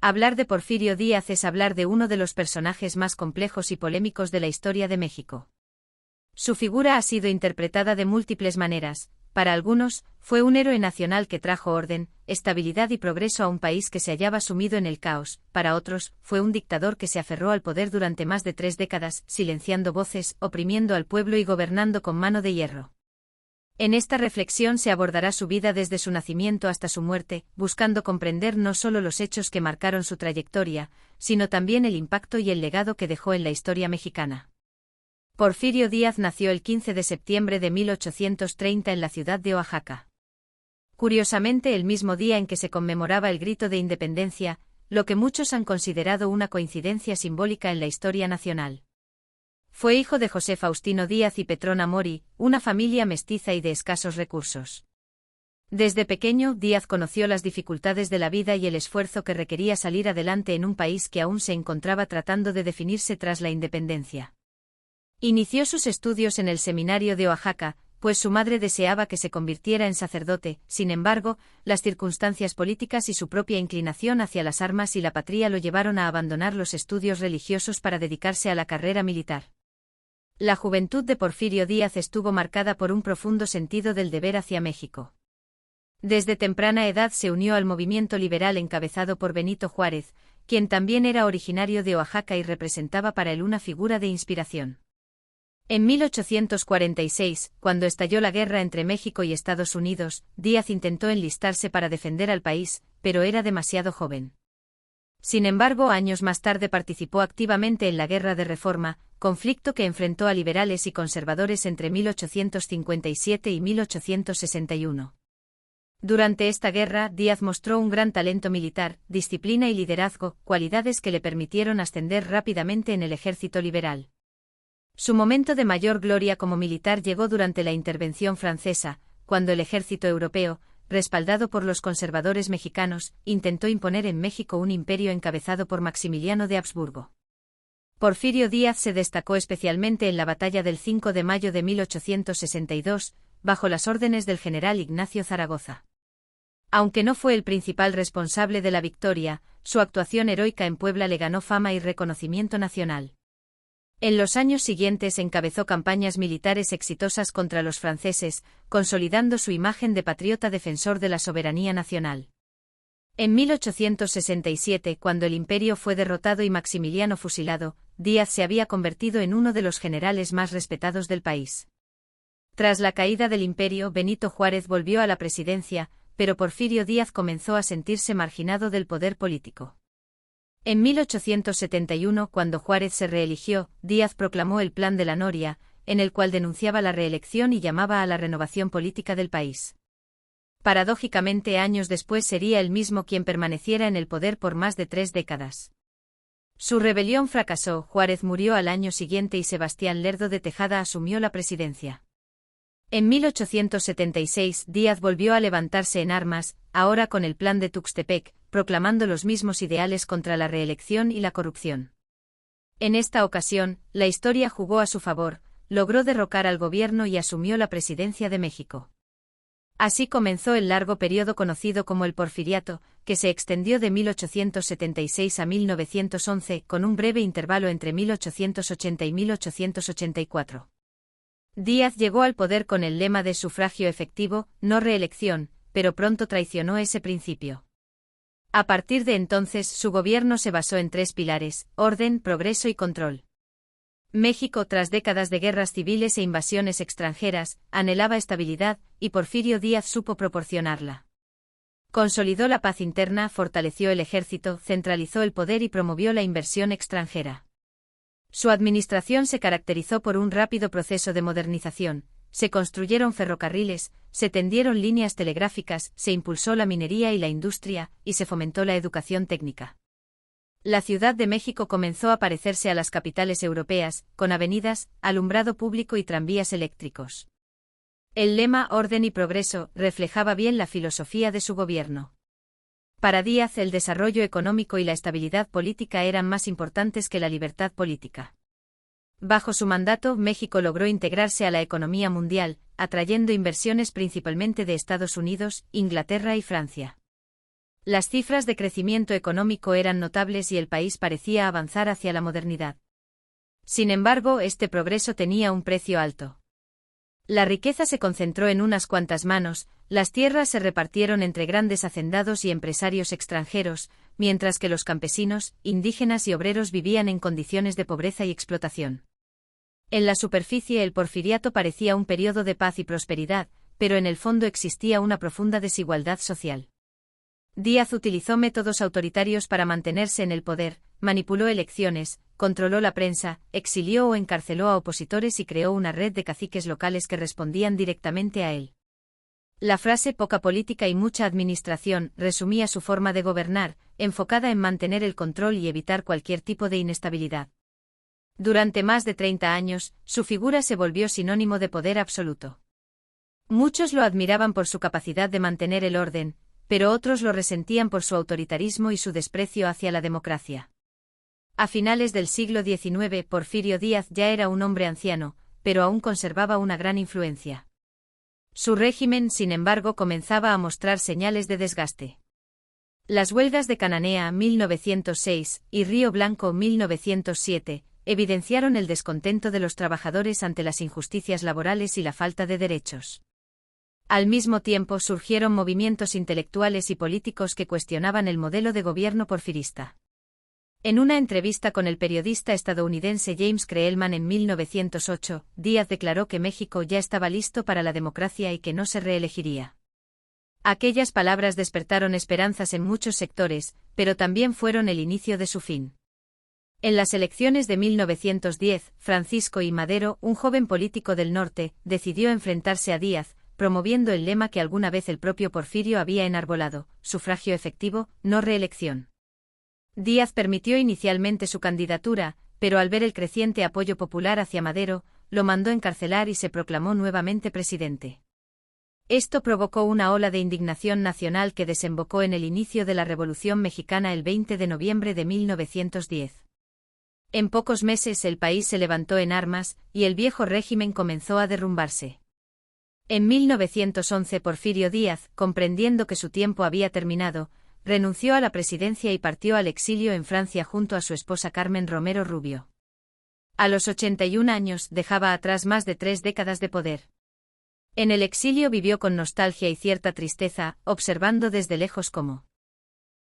Hablar de Porfirio Díaz es hablar de uno de los personajes más complejos y polémicos de la historia de México. Su figura ha sido interpretada de múltiples maneras. Para algunos, fue un héroe nacional que trajo orden, estabilidad y progreso a un país que se hallaba sumido en el caos. Para otros, fue un dictador que se aferró al poder durante más de 3 décadas, silenciando voces, oprimiendo al pueblo y gobernando con mano de hierro. En esta reflexión se abordará su vida desde su nacimiento hasta su muerte, buscando comprender no solo los hechos que marcaron su trayectoria, sino también el impacto y el legado que dejó en la historia mexicana. Porfirio Díaz nació el 15 de septiembre de 1830 en la ciudad de Oaxaca. Curiosamente, el mismo día en que se conmemoraba el grito de independencia, lo que muchos han considerado una coincidencia simbólica en la historia nacional. Fue hijo de José Faustino Díaz y Petrona Mori, una familia mestiza y de escasos recursos. Desde pequeño, Díaz conoció las dificultades de la vida y el esfuerzo que requería salir adelante en un país que aún se encontraba tratando de definirse tras la independencia. Inició sus estudios en el seminario de Oaxaca, pues su madre deseaba que se convirtiera en sacerdote. Sin embargo, las circunstancias políticas y su propia inclinación hacia las armas y la patria lo llevaron a abandonar los estudios religiosos para dedicarse a la carrera militar. La juventud de Porfirio Díaz estuvo marcada por un profundo sentido del deber hacia México. Desde temprana edad se unió al movimiento liberal encabezado por Benito Juárez, quien también era originario de Oaxaca y representaba para él una figura de inspiración. En 1846, cuando estalló la guerra entre México y Estados Unidos, Díaz intentó enlistarse para defender al país, pero era demasiado joven. Sin embargo, años más tarde participó activamente en la Guerra de Reforma, conflicto que enfrentó a liberales y conservadores entre 1857 y 1861. Durante esta guerra, Díaz mostró un gran talento militar, disciplina y liderazgo, cualidades que le permitieron ascender rápidamente en el ejército liberal. Su momento de mayor gloria como militar llegó durante la intervención francesa, cuando el ejército europeo, respaldado por los conservadores mexicanos, intentó imponer en México un imperio encabezado por Maximiliano de Habsburgo. Porfirio Díaz se destacó especialmente en la batalla del 5 de mayo de 1862, bajo las órdenes del general Ignacio Zaragoza. Aunque no fue el principal responsable de la victoria, su actuación heroica en Puebla le ganó fama y reconocimiento nacional. En los años siguientes encabezó campañas militares exitosas contra los franceses, consolidando su imagen de patriota defensor de la soberanía nacional. En 1867, cuando el imperio fue derrotado y Maximiliano fusilado, Díaz se había convertido en uno de los generales más respetados del país. Tras la caída del imperio, Benito Juárez volvió a la presidencia, pero Porfirio Díaz comenzó a sentirse marginado del poder político. En 1871, cuando Juárez se reeligió, Díaz proclamó el Plan de la Noria, en el cual denunciaba la reelección y llamaba a la renovación política del país. Paradójicamente, años después sería él mismo quien permaneciera en el poder por más de 3 décadas. Su rebelión fracasó, Juárez murió al año siguiente y Sebastián Lerdo de Tejada asumió la presidencia. En 1876, Díaz volvió a levantarse en armas, ahora con el Plan de Tuxtepec, proclamando los mismos ideales contra la reelección y la corrupción. En esta ocasión, la historia jugó a su favor, logró derrocar al gobierno y asumió la presidencia de México. Así comenzó el largo periodo conocido como el Porfiriato, que se extendió de 1876 a 1911, con un breve intervalo entre 1880 y 1884. Díaz llegó al poder con el lema de sufragio efectivo, no reelección, pero pronto traicionó ese principio. A partir de entonces, su gobierno se basó en 3 pilares: orden, progreso y control. México, tras décadas de guerras civiles e invasiones extranjeras, anhelaba estabilidad, y Porfirio Díaz supo proporcionarla. Consolidó la paz interna, fortaleció el ejército, centralizó el poder y promovió la inversión extranjera. Su administración se caracterizó por un rápido proceso de modernización. Se construyeron ferrocarriles, se tendieron líneas telegráficas, se impulsó la minería y la industria, y se fomentó la educación técnica. La Ciudad de México comenzó a parecerse a las capitales europeas, con avenidas, alumbrado público y tranvías eléctricos. El lema Orden y Progreso reflejaba bien la filosofía de su gobierno. Para Díaz, el desarrollo económico y la estabilidad política eran más importantes que la libertad política. Bajo su mandato, México logró integrarse a la economía mundial, atrayendo inversiones principalmente de Estados Unidos, Inglaterra y Francia. Las cifras de crecimiento económico eran notables y el país parecía avanzar hacia la modernidad. Sin embargo, este progreso tenía un precio alto. La riqueza se concentró en unas cuantas manos, las tierras se repartieron entre grandes hacendados y empresarios extranjeros, mientras que los campesinos, indígenas y obreros vivían en condiciones de pobreza y explotación. En la superficie el porfiriato parecía un periodo de paz y prosperidad, pero en el fondo existía una profunda desigualdad social. Díaz utilizó métodos autoritarios para mantenerse en el poder, manipuló elecciones, controló la prensa, exilió o encarceló a opositores y creó una red de caciques locales que respondían directamente a él. La frase poca política y mucha administración resumía su forma de gobernar, enfocada en mantener el control y evitar cualquier tipo de inestabilidad. Durante más de 30 años, su figura se volvió sinónimo de poder absoluto. Muchos lo admiraban por su capacidad de mantener el orden, pero otros lo resentían por su autoritarismo y su desprecio hacia la democracia. A finales del siglo XIX, Porfirio Díaz ya era un hombre anciano, pero aún conservaba una gran influencia. Su régimen, sin embargo, comenzaba a mostrar señales de desgaste. Las huelgas de Cananea 1906 y Río Blanco 1907 evidenciaron el descontento de los trabajadores ante las injusticias laborales y la falta de derechos. Al mismo tiempo surgieron movimientos intelectuales y políticos que cuestionaban el modelo de gobierno porfirista. En una entrevista con el periodista estadounidense James Creelman en 1908, Díaz declaró que México ya estaba listo para la democracia y que no se reelegiría. Aquellas palabras despertaron esperanzas en muchos sectores, pero también fueron el inicio de su fin. En las elecciones de 1910, Francisco I. Madero, un joven político del norte, decidió enfrentarse a Díaz, promoviendo el lema que alguna vez el propio Porfirio había enarbolado: sufragio efectivo, no reelección. Díaz permitió inicialmente su candidatura, pero al ver el creciente apoyo popular hacia Madero, lo mandó encarcelar y se proclamó nuevamente presidente. Esto provocó una ola de indignación nacional que desembocó en el inicio de la Revolución Mexicana el 20 de noviembre de 1910. En pocos meses el país se levantó en armas, y el viejo régimen comenzó a derrumbarse. En 1911 Porfirio Díaz, comprendiendo que su tiempo había terminado, renunció a la presidencia y partió al exilio en Francia junto a su esposa Carmen Romero Rubio. A los 81 años dejaba atrás más de 3 décadas de poder. En el exilio vivió con nostalgia y cierta tristeza, observando desde lejos cómo